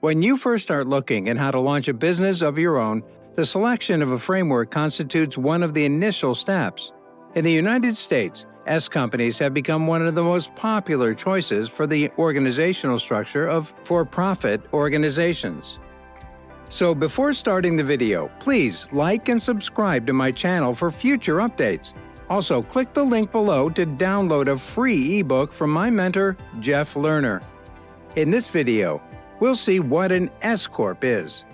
When you first start looking at how to launch a business of your own, the selection of a framework constitutes one of the initial steps. In the United States, S companies have become one of the most popular choices for the organizational structure of for-profit organizations. So before starting the video, please like and subscribe to my channel for future updates. Also, click the link below to download a free ebook from my mentor, Jeff Lerner. In this video, we'll see what an S-Corp is.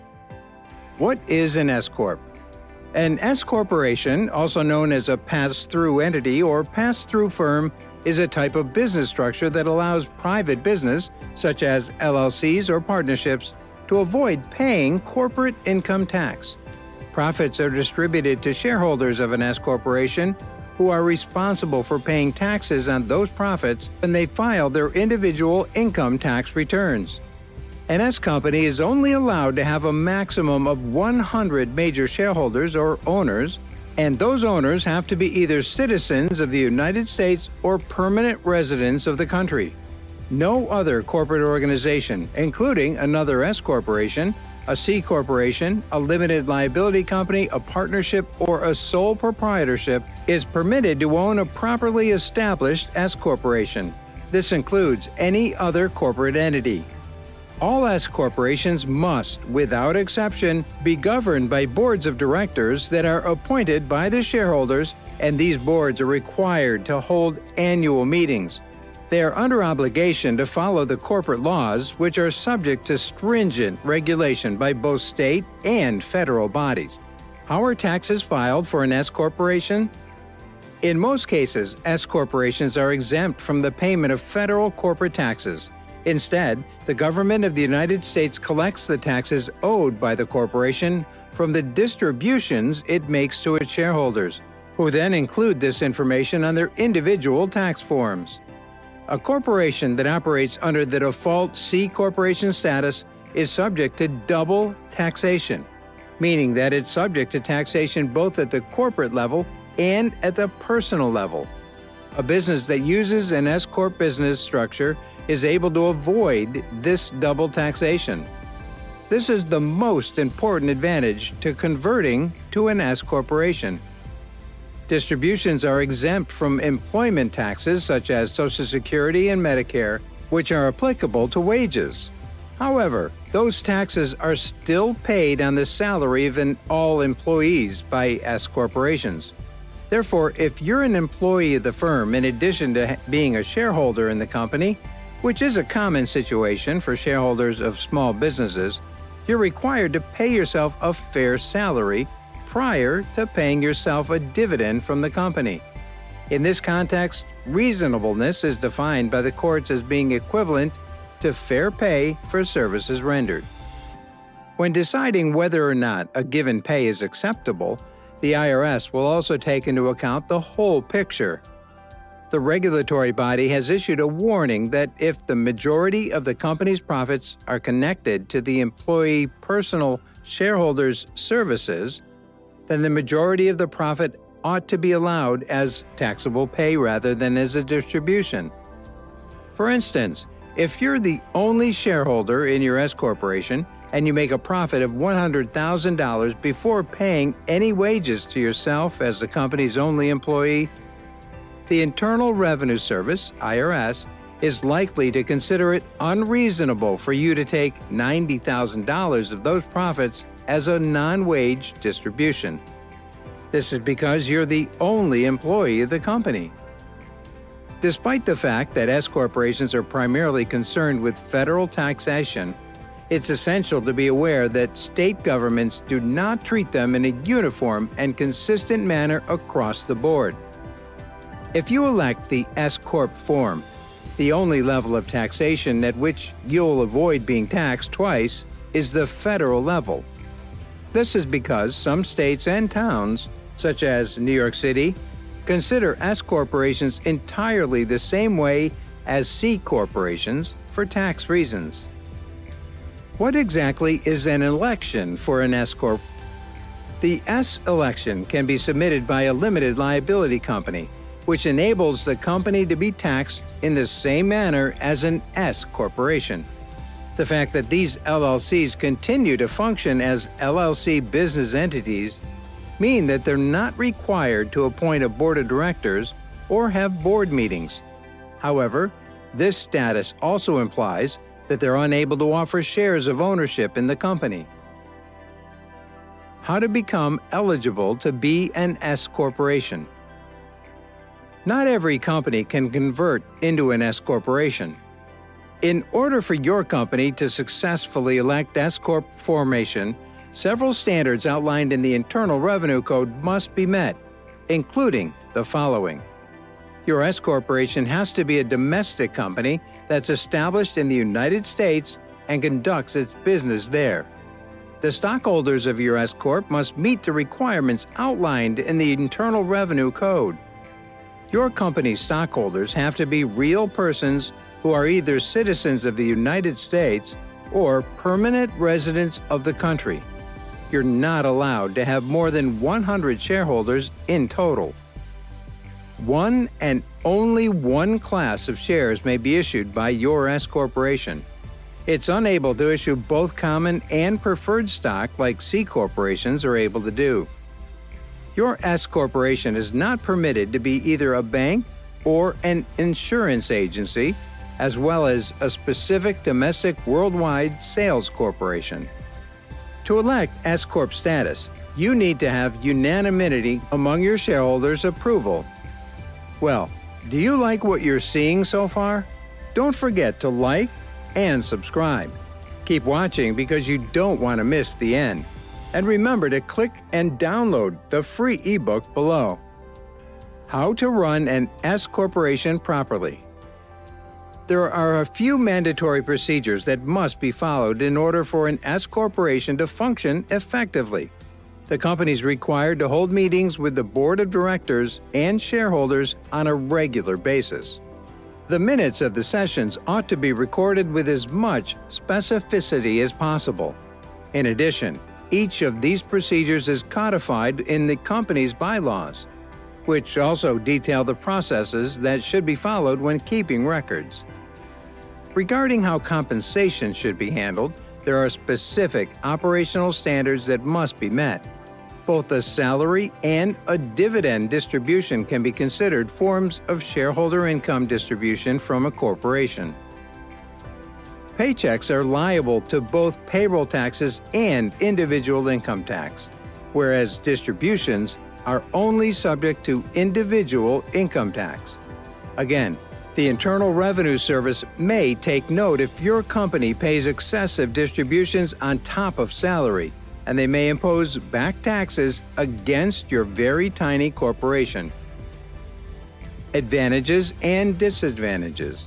What is an S-Corp? An S-Corporation, also known as a pass-through entity or pass-through firm, is a type of business structure that allows private business, such as LLCs or partnerships, to avoid paying corporate income tax. Profits are distributed to shareholders of an S-Corporation, who are responsible for paying taxes on those profits when they file their individual income tax returns. An S company is only allowed to have a maximum of 100 major shareholders or owners, and those owners have to be either citizens of the United States or permanent residents of the country. No other corporate organization, including another S corporation, a C corporation, a limited liability company, a partnership, or a sole proprietorship, is permitted to own a properly established S corporation. This includes any other corporate entity. All S corporations must, without exception, be governed by boards of directors that are appointed by the shareholders, and these boards are required to hold annual meetings. They are under obligation to follow the corporate laws, which are subject to stringent regulation by both state and federal bodies. How are taxes filed for an S corporation? In most cases, S corporations are exempt from the payment of federal corporate taxes. Instead, the government of the United States collects the taxes owed by the corporation from the distributions it makes to its shareholders, who then include this information on their individual tax forms. A corporation that operates under the default C corporation status is subject to double taxation, meaning that it's subject to taxation both at the corporate level and at the personal level. A business that uses an S-Corp business structure is able to avoid this double taxation. This is the most important advantage to converting to an S corporation. Distributions are exempt from employment taxes such as Social Security and Medicare, which are applicable to wages. However, those taxes are still paid on the salary of all employees by S corporations. Therefore, if you're an employee of the firm in addition to being a shareholder in the company, which is a common situation for shareholders of small businesses, you're required to pay yourself a fair salary prior to paying yourself a dividend from the company. In this context, reasonableness is defined by the courts as being equivalent to fair pay for services rendered. When deciding whether or not a given pay is acceptable, the IRS will also take into account the whole picture. The regulatory body has issued a warning that if the majority of the company's profits are connected to the employee personal shareholders' services, then the majority of the profit ought to be allowed as taxable pay rather than as a distribution. For instance, if you're the only shareholder in your S corporation and you make a profit of $100,000 before paying any wages to yourself as the company's only employee, the Internal Revenue Service, IRS, is likely to consider it unreasonable for you to take $90,000 of those profits as a non-wage distribution. This is because you're the only employee of the company. Despite the fact that S corporations are primarily concerned with federal taxation, it's essential to be aware that state governments do not treat them in a uniform and consistent manner across the board. If you elect the S-Corp form, the only level of taxation at which you'll avoid being taxed twice is the federal level. This is because some states and towns, such as New York City, consider S corporations entirely the same way as C corporations for tax reasons. What exactly is an election for an S-Corp? The S election can be submitted by a limited liability company, which enables the company to be taxed in the same manner as an S corporation. The fact that these LLCs continue to function as LLC business entities mean that they're not required to appoint a board of directors or have board meetings. However, this status also implies that they're unable to offer shares of ownership in the company. How to become eligible to be an S-Corporation. Not every company can convert into an S-Corporation. In order for your company to successfully elect S-Corp formation, several standards outlined in the Internal Revenue Code must be met, including the following. Your S-Corporation has to be a domestic company that's established in the United States and conducts its business there. The stockholders of your S-Corp must meet the requirements outlined in the Internal Revenue Code. Your company's stockholders have to be real persons who are either citizens of the United States or permanent residents of the country. You're not allowed to have more than 100 shareholders in total. One and only one class of shares may be issued by your S-Corporation. It's unable to issue both common and preferred stock like C corporations are able to do. Your S-Corporation is not permitted to be either a bank or an insurance agency, as well as a specific domestic worldwide sales corporation. To elect S-Corp status, you need to have unanimity among your shareholders' approval. Well, do you like what you're seeing so far? Don't forget to like and subscribe. Keep watching because you don't want to miss the end. And remember to click and download the free ebook below. How to run an S-Corporation properly. There are a few mandatory procedures that must be followed in order for an S-Corporation to function effectively. The company is required to hold meetings with the board of directors and shareholders on a regular basis. The minutes of the sessions ought to be recorded with as much specificity as possible. In addition, each of these procedures is codified in the company's bylaws, which also detail the processes that should be followed when keeping records. Regarding how compensation should be handled, there are specific operational standards that must be met. Both a salary and a dividend distribution can be considered forms of shareholder income distribution from a corporation. Paychecks are liable to both payroll taxes and individual income tax, whereas distributions are only subject to individual income tax. Again, the Internal Revenue Service may take note if your company pays excessive distributions on top of salary, and they may impose back taxes against your very tiny corporation. Advantages and disadvantages.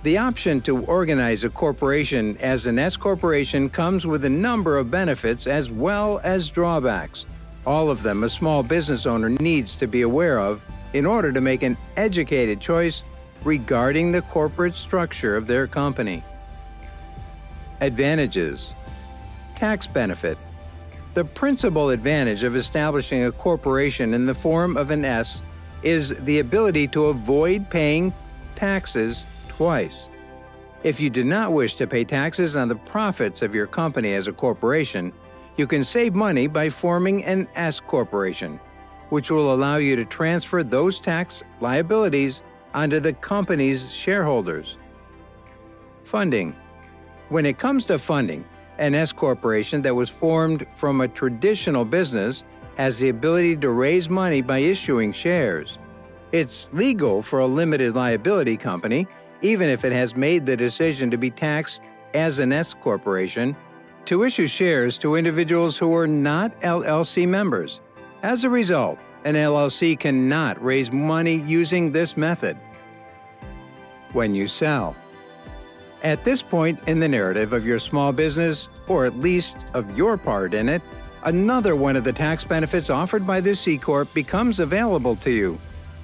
The option to organize a corporation as an S-Corporation comes with a number of benefits as well as drawbacks. All of them a small business owner needs to be aware of in order to make an educated choice regarding the corporate structure of their company. Advantages. Tax benefit. The principal advantage of establishing a corporation in the form of an S is the ability to avoid paying taxes twice. If you do not wish to pay taxes on the profits of your company as a corporation, you can save money by forming an S corporation, which will allow you to transfer those tax liabilities onto the company's shareholders. Funding. When it comes to funding, an S corporation that was formed from a traditional business has the ability to raise money by issuing shares. It's legal for a limited liability company, even if it has made the decision to be taxed as an S corporation, to issue shares to individuals who are not LLC members. As a result, an LLC cannot raise money using this method. When you sell. At this point in the narrative of your small business, or at least of your part in it, another one of the tax benefits offered by the C Corp becomes available to you.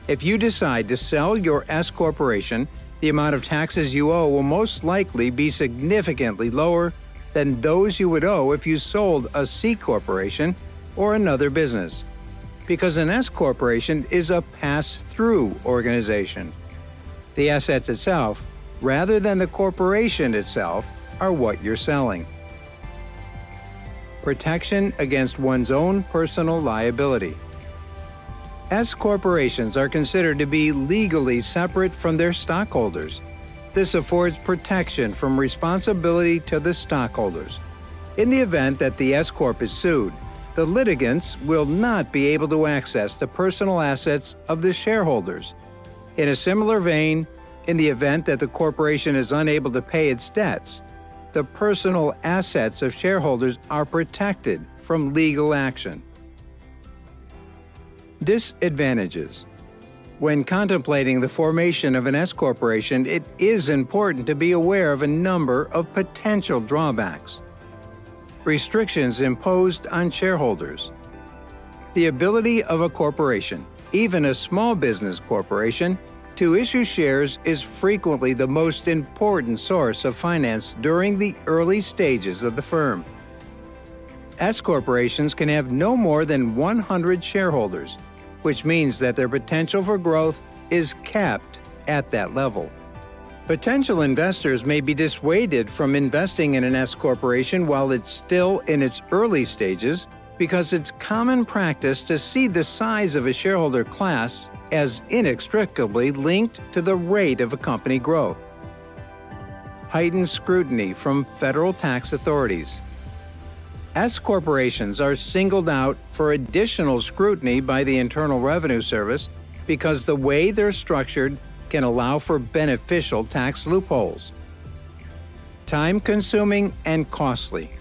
If you decide to sell your S corporation, the amount of taxes you owe will most likely be significantly lower than those you would owe if you sold a C corporation or another business, because an S corporation is a pass-through organization. The assets itself, rather than the corporation itself, are what you're selling. Protection against one's own personal liability. S-corporations are considered to be legally separate from their stockholders. This affords protection from responsibility to the stockholders. In the event that the S-Corp is sued, the litigants will not be able to access the personal assets of the shareholders. In a similar vein, in the event that the corporation is unable to pay its debts, the personal assets of shareholders are protected from legal action. Disadvantages. When contemplating the formation of an S-corporation, it is important to be aware of a number of potential drawbacks. Restrictions imposed on shareholders. The ability of a corporation, even a small business corporation, to issue shares is frequently the most important source of finance during the early stages of the firm. S-corporations can have no more than 100 shareholders, which means that their potential for growth is capped at that level. Potential investors may be dissuaded from investing in an S-corporation while it's still in its early stages because it's common practice to see the size of a shareholder class as inextricably linked to the rate of a company growth. Heightened scrutiny from federal tax authorities. S-corporations are singled out for additional scrutiny by the Internal Revenue Service because the way they're structured can allow for beneficial tax loopholes. Time-consuming and costly.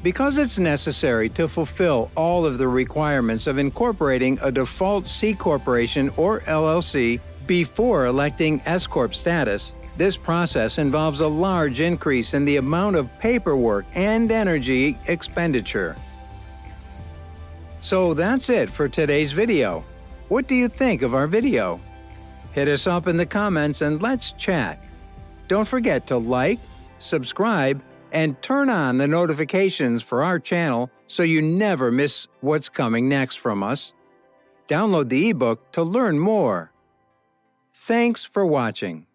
Because it's necessary to fulfill all of the requirements of incorporating a default C corporation or LLC before electing S-Corp status, this process involves a large increase in the amount of paperwork and energy expenditure. So that's it for today's video. What do you think of our video? Hit us up in the comments and let's chat. Don't forget to like, subscribe, and turn on the notifications for our channel so you never miss what's coming next from us. Download the ebook to learn more. Thanks for watching.